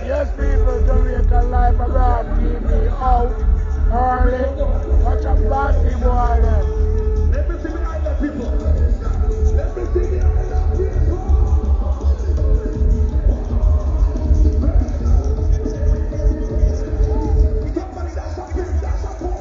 Yes, people, Jamaican Life Abroad TV out early. Watch a party boy then. Let me see the island people. Let me see the island people. Somebody that's a big, that's a poor.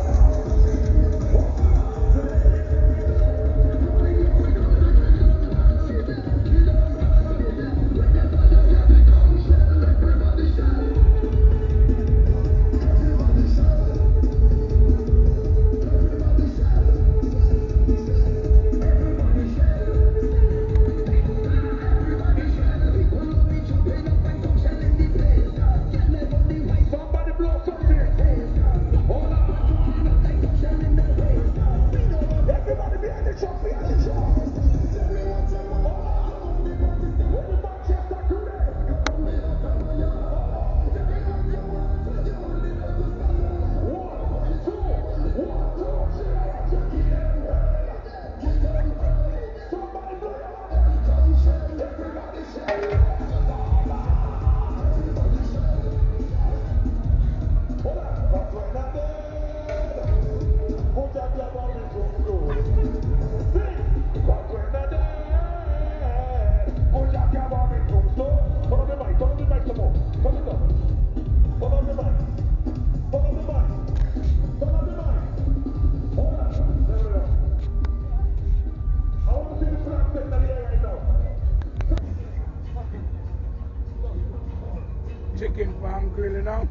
Chicken pan grilling out.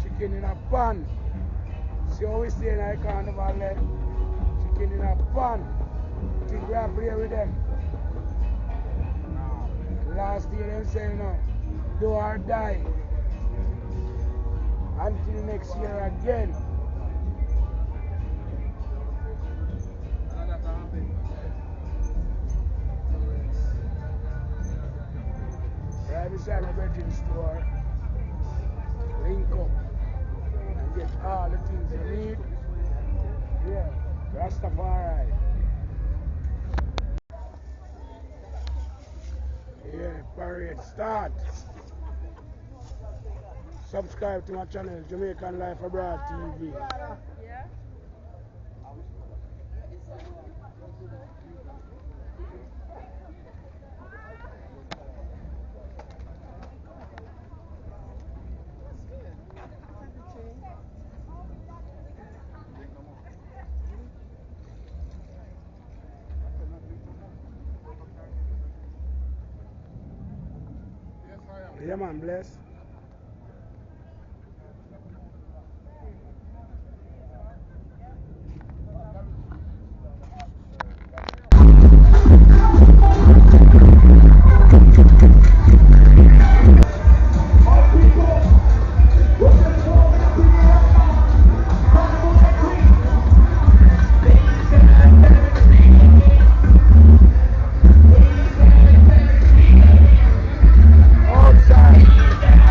Chicken in a pan. See how we stay in our carnival there? Chicken in a pan. Think we are play with them. Last year them say do or die. Until next year again. Right beside my bedroom store. Link up and get all the things you need. Yeah, Rastafari. Yeah, parade start. Subscribe to my channel, Jamaican Life Abroad TV. Yeah. Yeah, man, bless. Outside.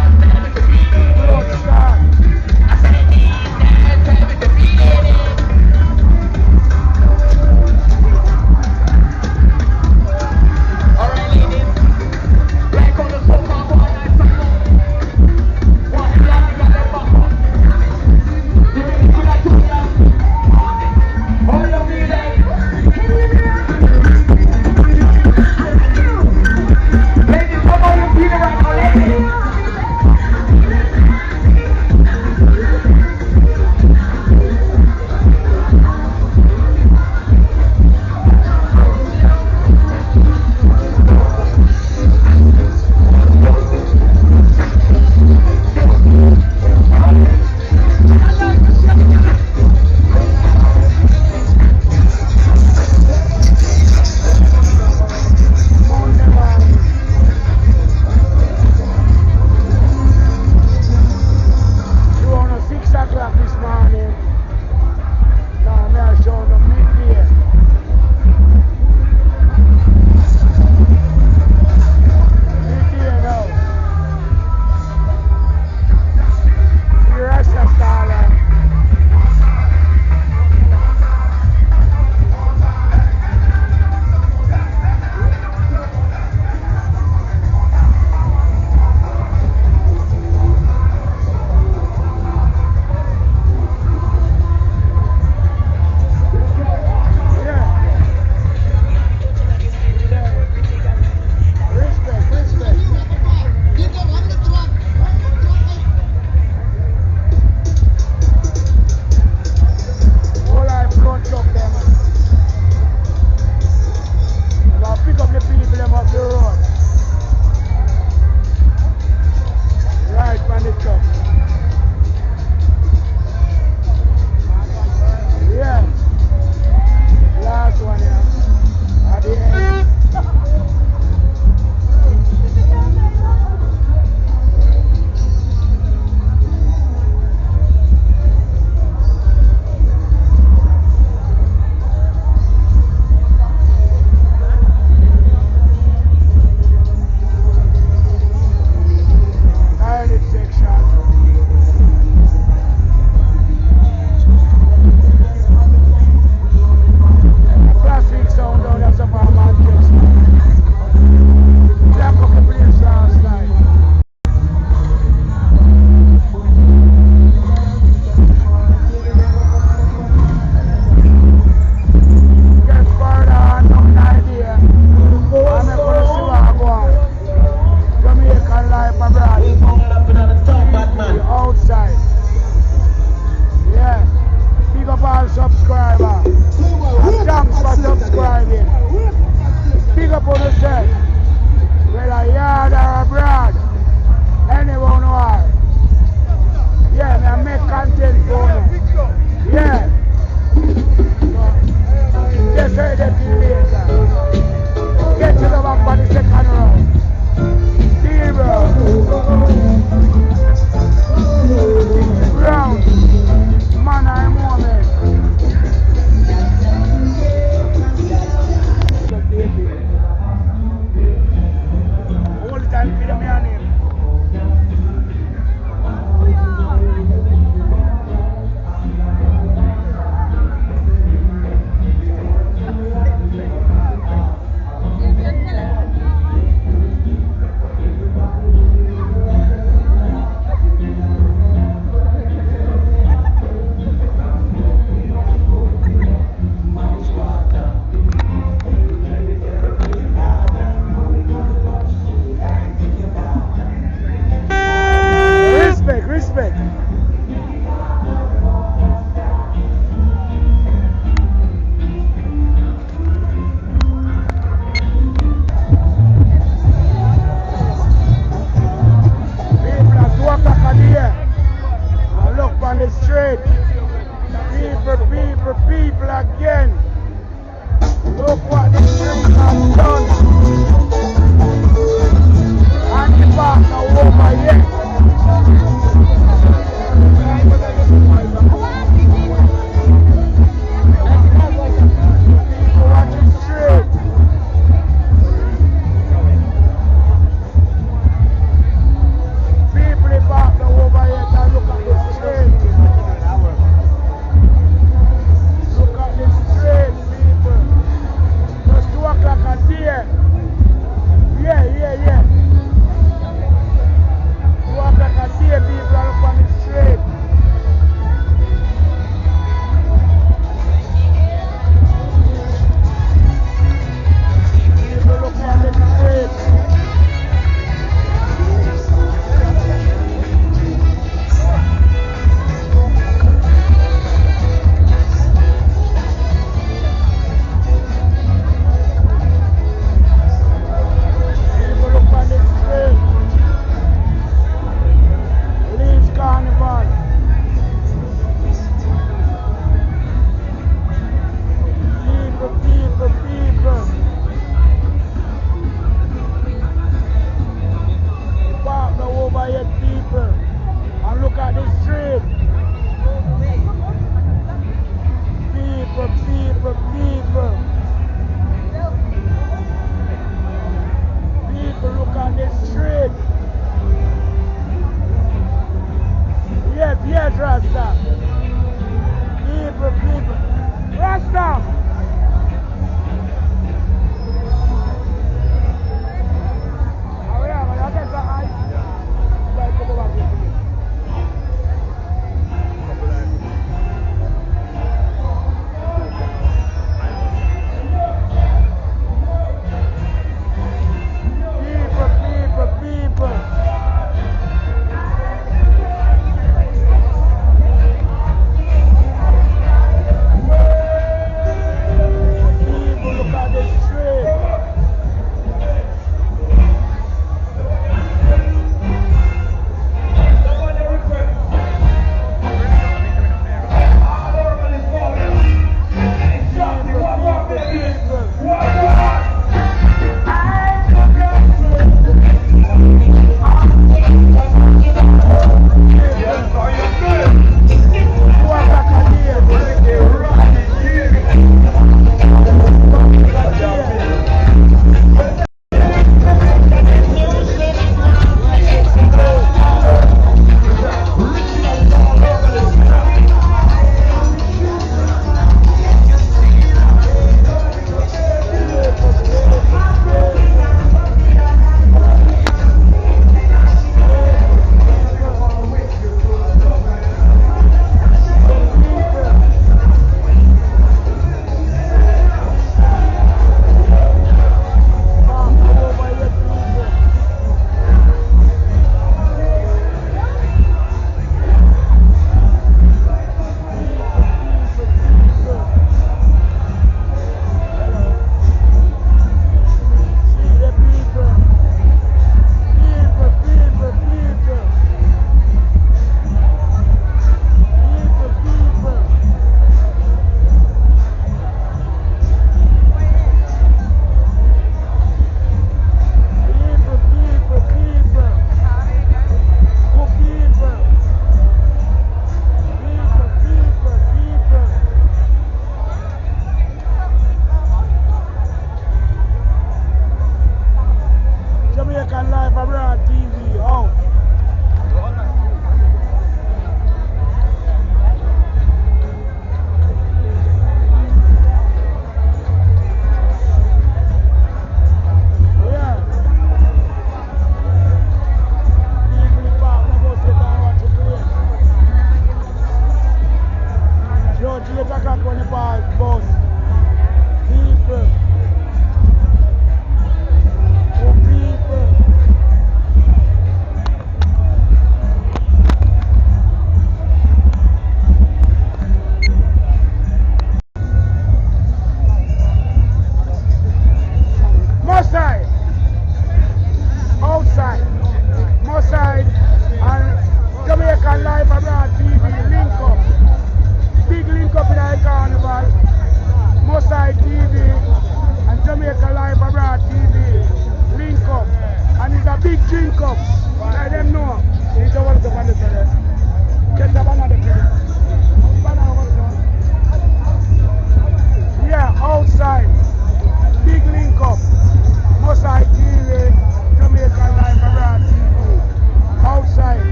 Carnival again. Look what the Springs have done. And the park now over here. Watch it straight. People in park now over here and look at the straight. Look at the straight.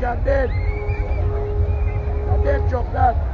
are dead. A dead truck that.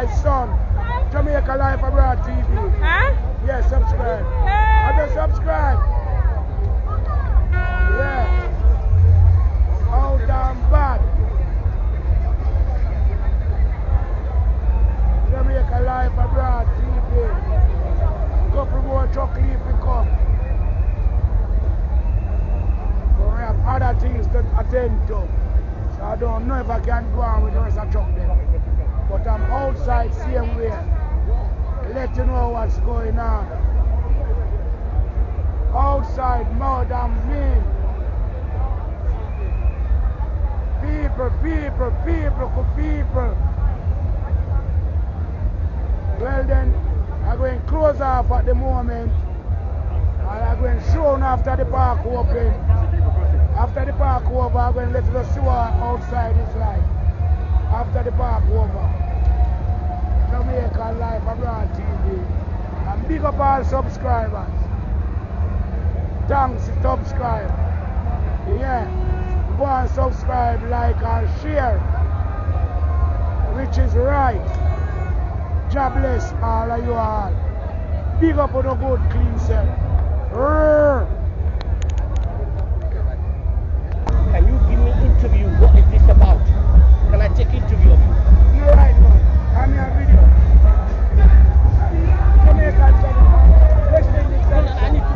my son. Jamaica Life Abroad TV. Huh? Yeah, subscribe. I just subscribe. Yeah. How damn bad. Jamaica Life Abroad TV. Couple more chocolate will come. But we have other things to attend to. So I don't know if I can go on with the rest of chocolate. But I'm outside same way. Let you know what's going on. Outside more than me. People. Well then, I'm going to close off at the moment. And I'm going to show after the park open. After the park over, I'm going to let you see what outside is like. After the park over. Jamaica Life Abroad TV. And big up all subscribers. Thanks to subscribe. Yeah. Go and subscribe, like and share. Which is right. God bless all of you all. Big up on a good clean self. Can you give me interview? What is this about? Can I take interview of you? You're right, man. I'm your video. Jamaica channel. Let's bring this I need to.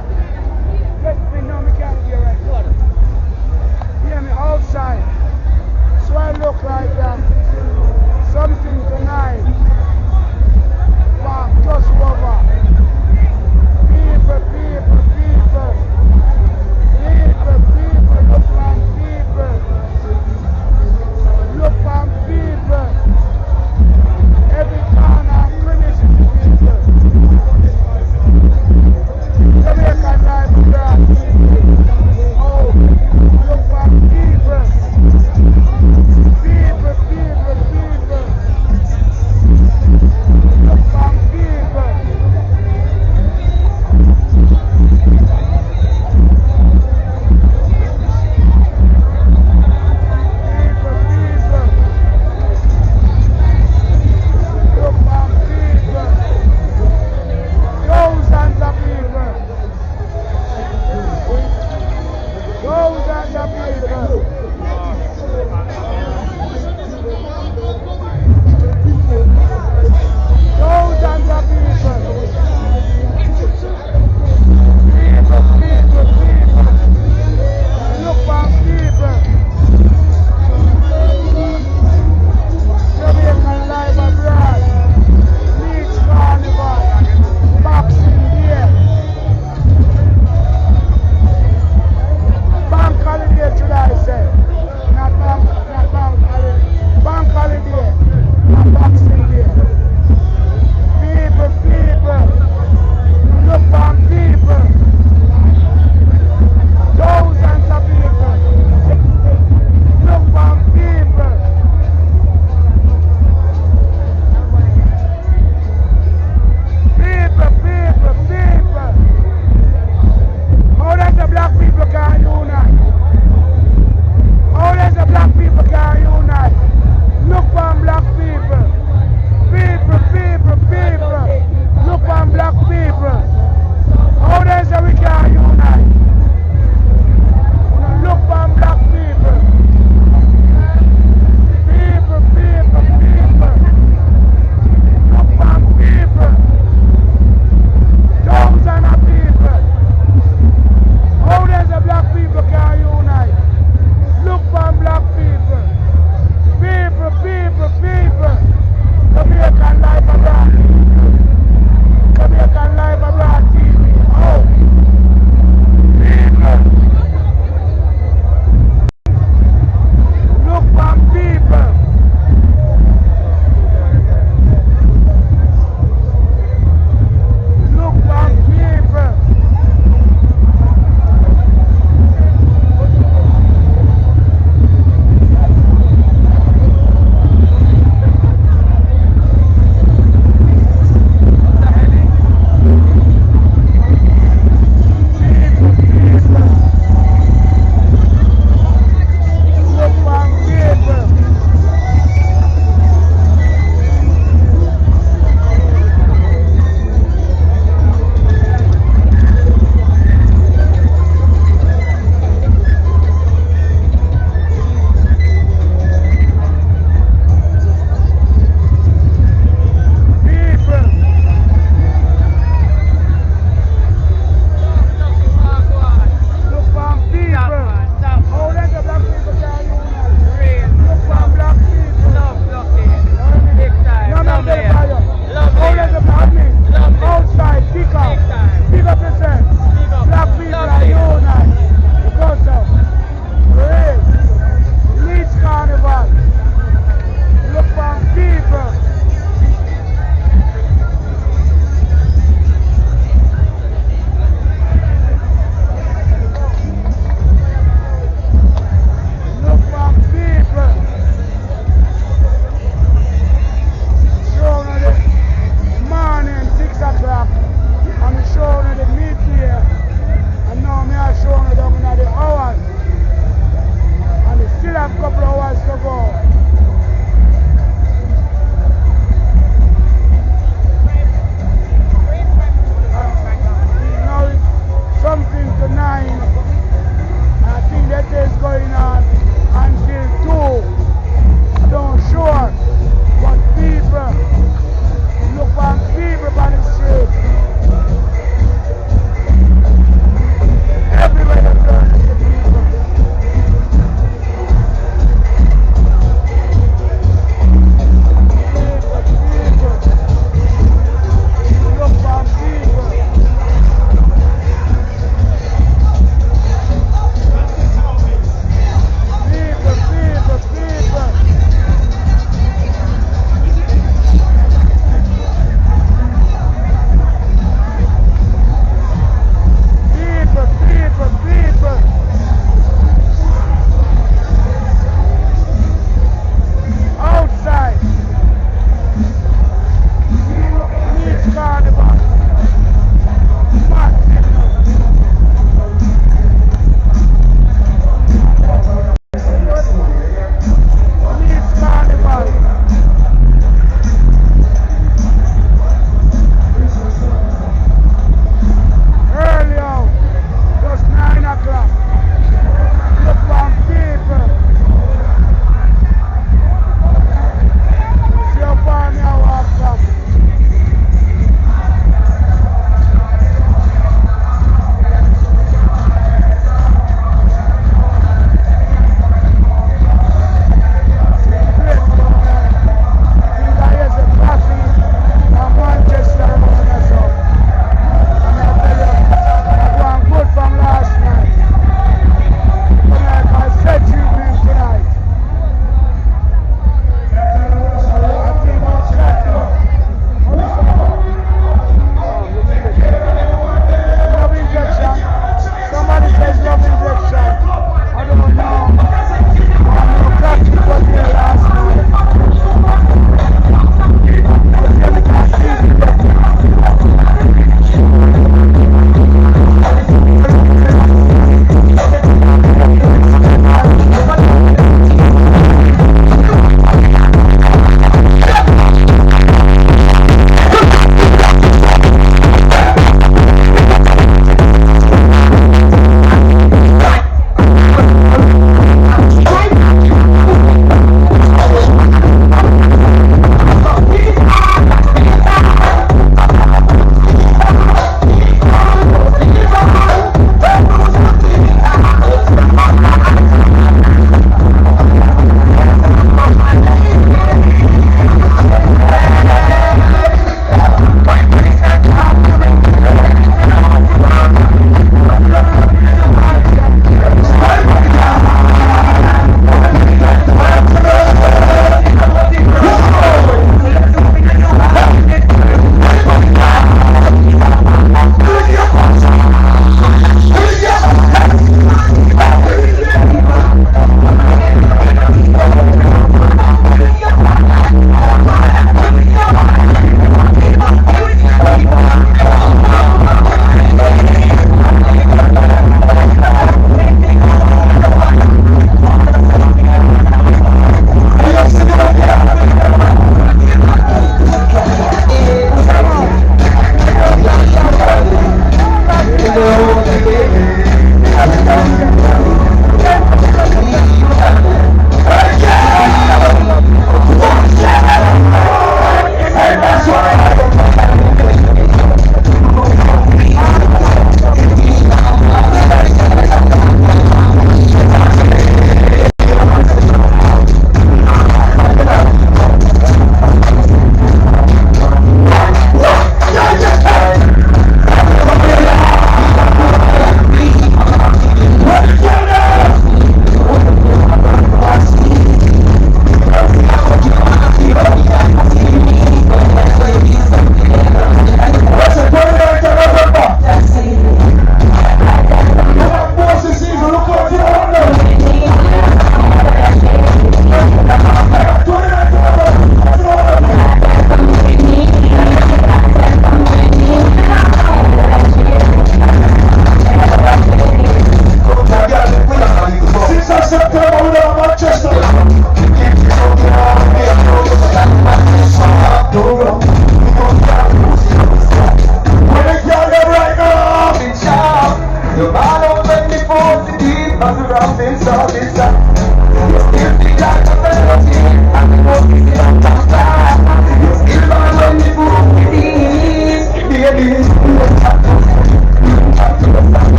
Let's bring now, we can't hear right now. Hear me outside. So I look like something tonight. Wow, just over. People, look like people.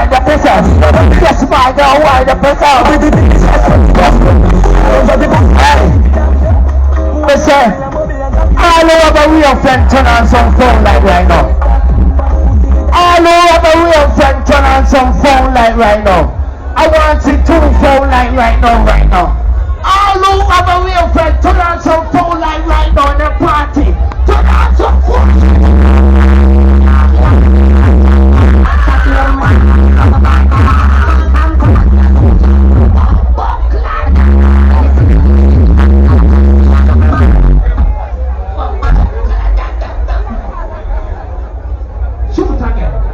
wind up yourself. Yes, my girl, wind up yourself. Hey, listen, all over real friend turn on some phone light right now. All over real friend turn on some phone light right now. I want see 2 phone light right now. All over real friend turn on some phone light right now in the party. Turn on some phone Shoot again.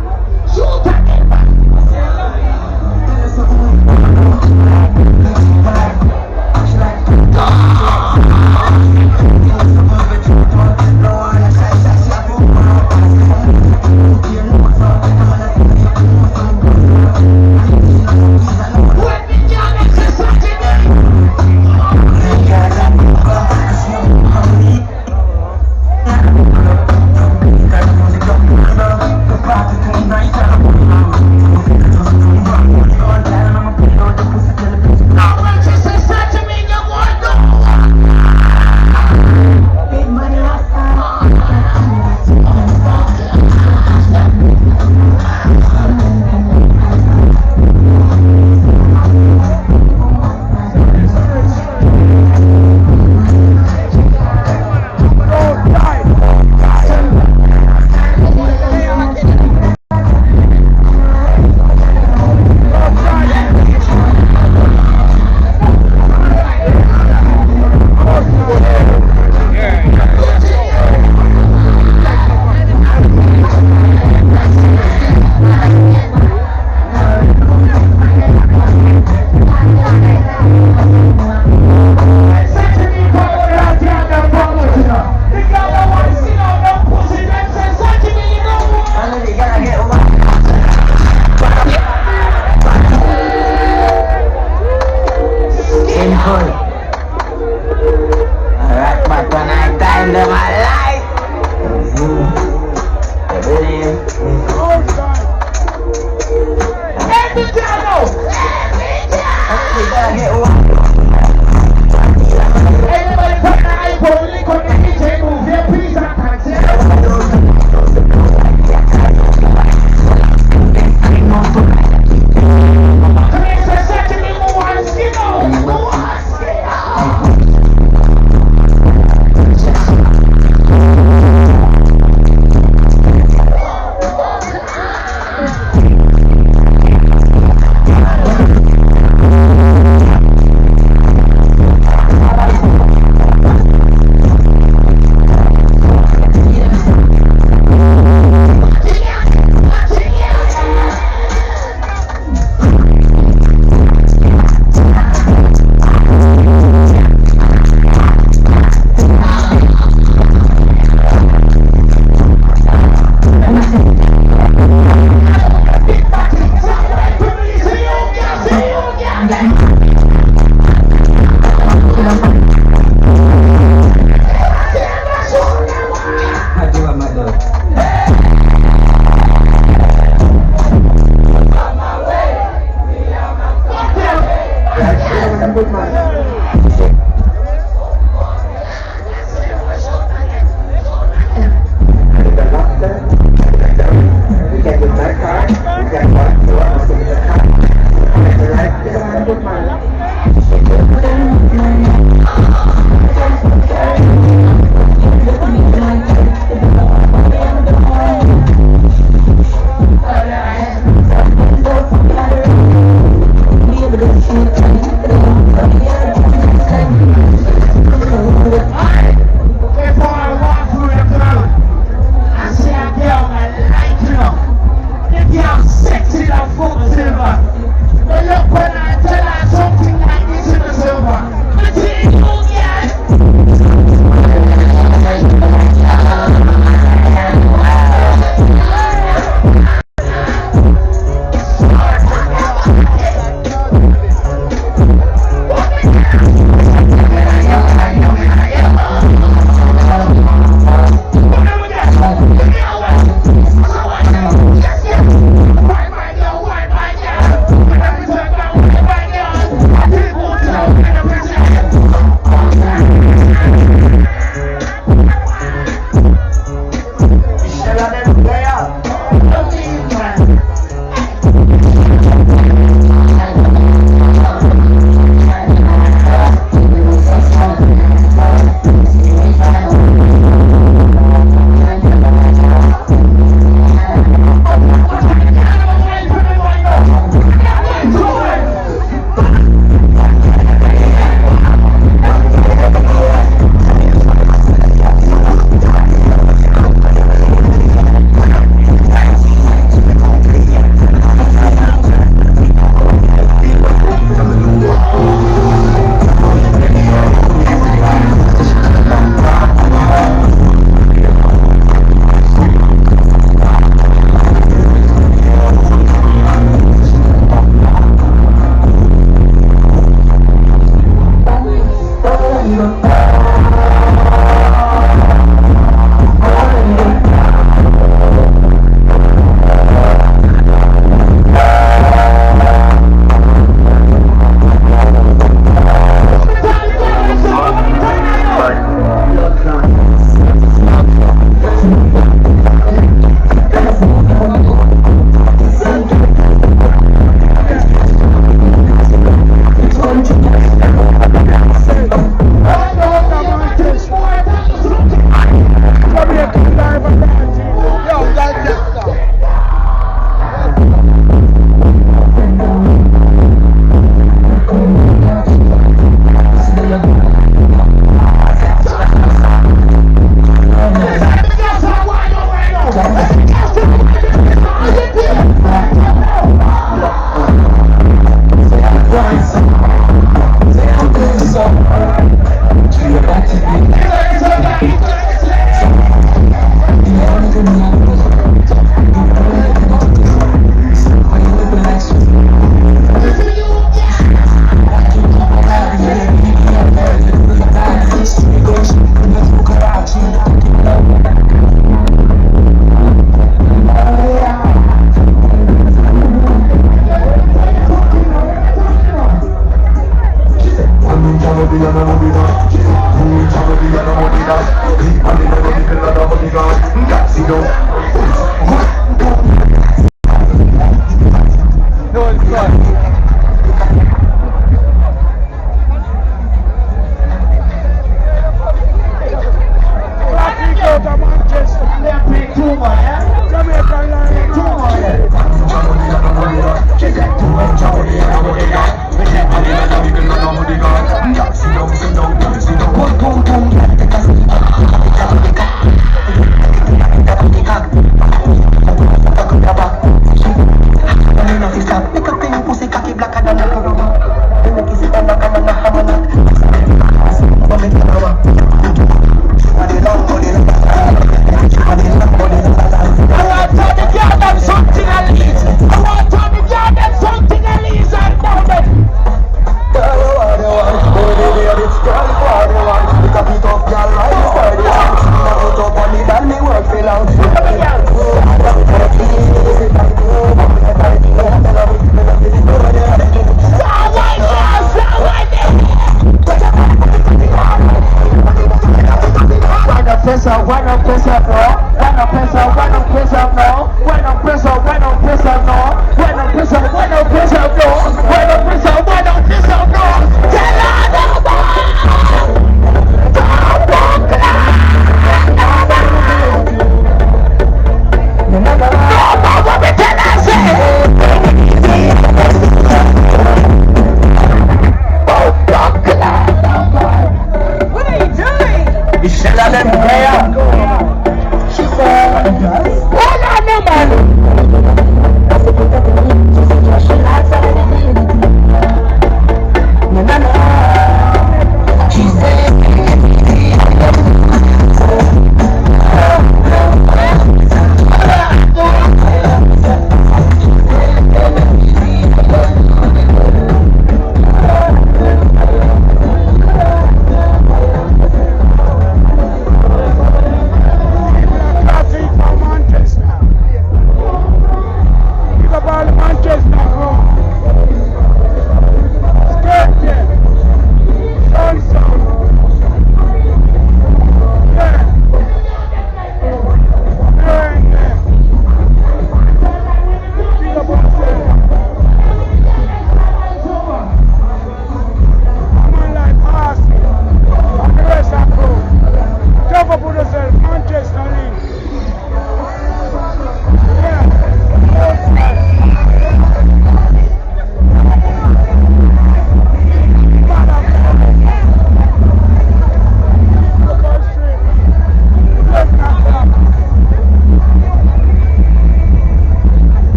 Classic out of Manchester. Play 2 more, yeah? Jamaican line. 2 more, yeah?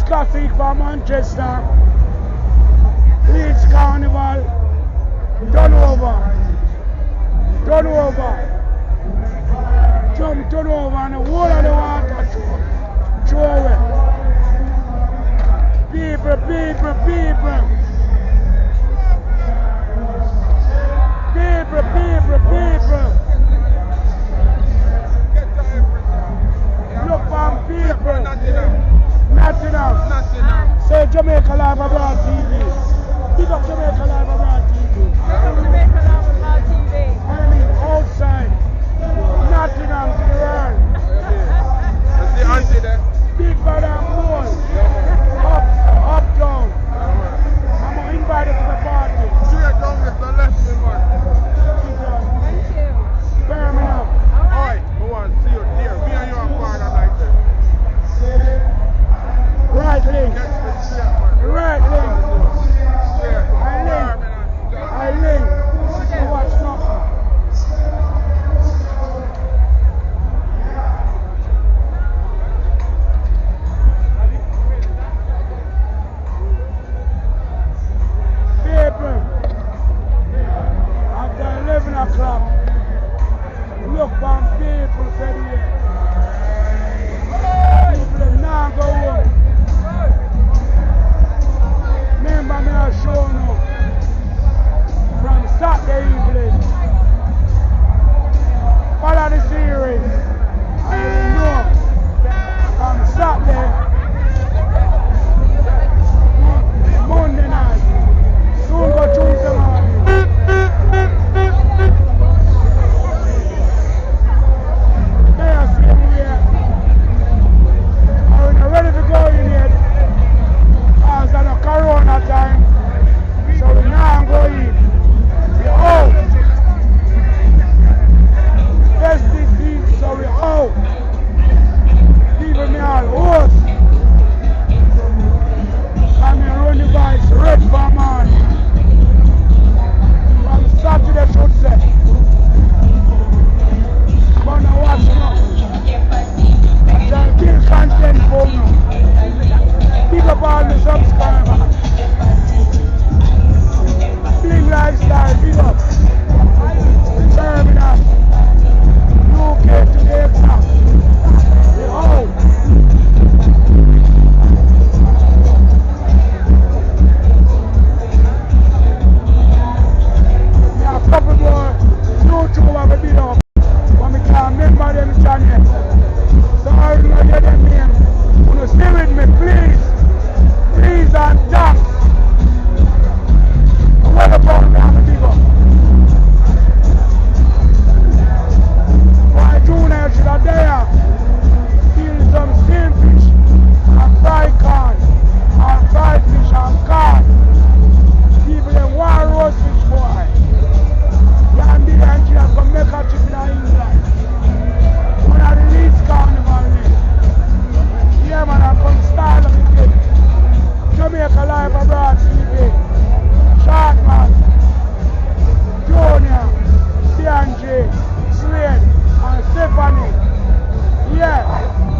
Classic for Manchester. Leeds Carnival. Turn over. Turn over. Jump turn over and the whole of the water throw away. People. Look for people. Not enough. Say Jamaica Live Abroad TV. Big up Jamaica Live Abroad TV. I mean outside. Nottingham to the world. Big brother and boy. Up down. I'm invited to the party. Straight down with the left, man. Thank you. honest. So I don't hear them name. Wanna stay with me, please. Please and thanks. And what about me, I'm a big up. Why Junior should have there? Steal some steamfish and fry corn and fried fish and corn. People them want roast fish boy. Can't be there and she have to make a trip in England. One of the Leeds Carnival there. Yeah man, I come style of it. Jamaica Live Abroad TV. Short man. Junior. DNJ. Slade. And Stephanie. Yeah.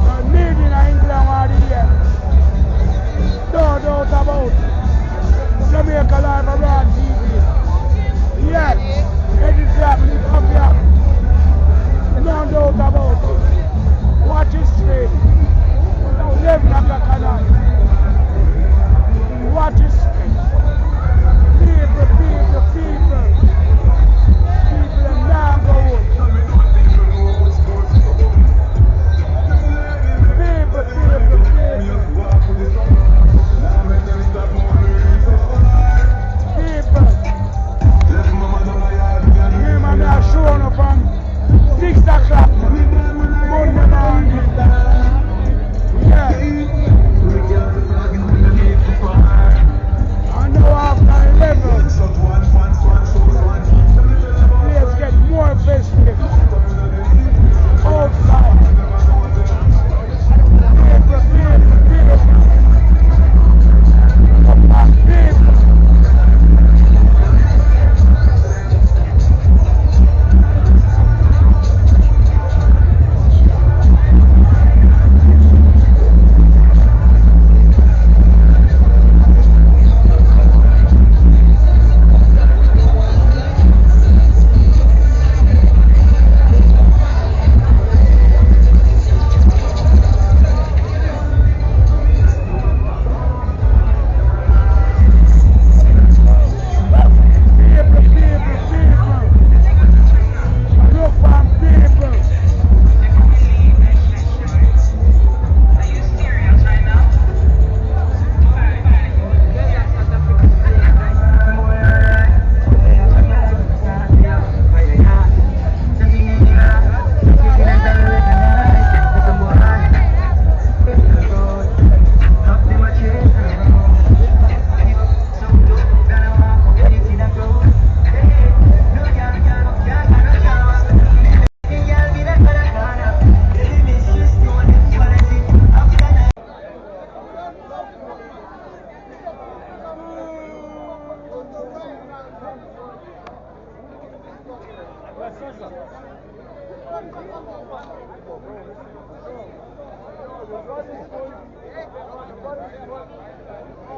The need in England while they here. No doubt about it. Jamaica Live Abroad TV. Yeah. It is happening up here. No doubt about it. Watch it straight. Live like a canal. Watch it straight. People. People and now go home. I'm showing up from 6 o'clock Monday morning. Yeah. I know after 11, players get more festive outside.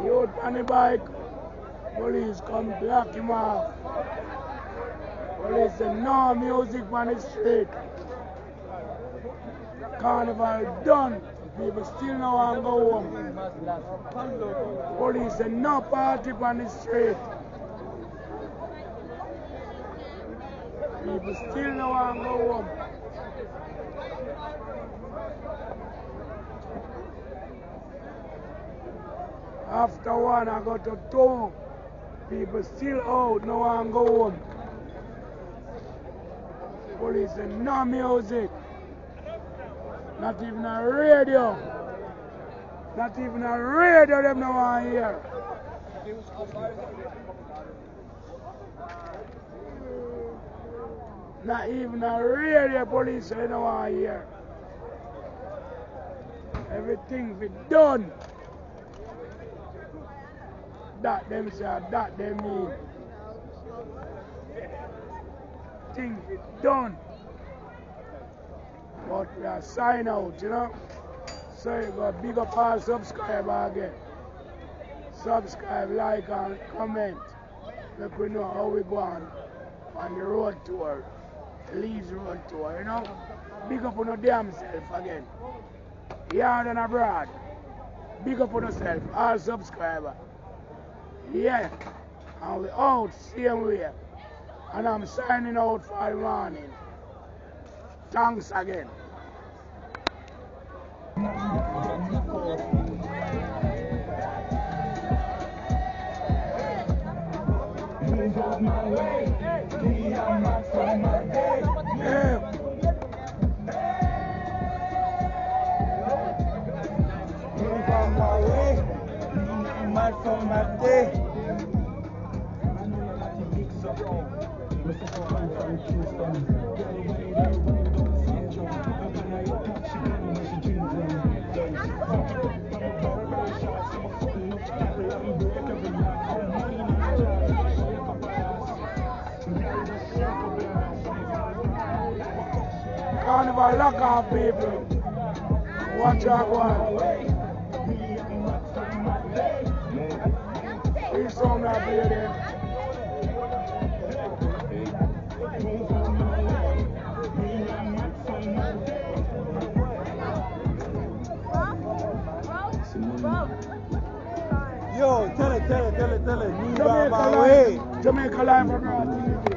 Youth on the bike, police come block him off. Police say no music on the street. Carnival done, people still no want to go home. Police say no party on the street. People still no want to go home. After 1, I go to 2. People still out, no one go home. Police say no music. Not even a radio. Not even a radio them no want hear. Not even a radio police say no want hear. Everything be done. That them say, that them mean. Things be done. But we are sign out, you know. So you got big up our subscriber again. Subscribe, like and comment. Let we know how we go on the road tour. The Leeds road tour, you know. Big up on your damn self again. Yard and abroad. Big up on yourself, our subscriber. Yeah. And we out same way. And I'm signing out for the morning. Thanks again. Carnival lock off people. Watch out one. Please song that play there. Yo, tell it. Move out my way. Jamaica Live abroad TV.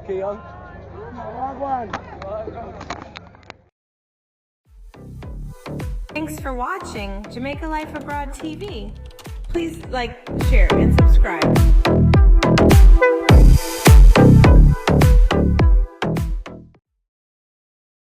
Okay, young. Thanks for watching Jamaica Life Abroad TV. Please like, share, and subscribe.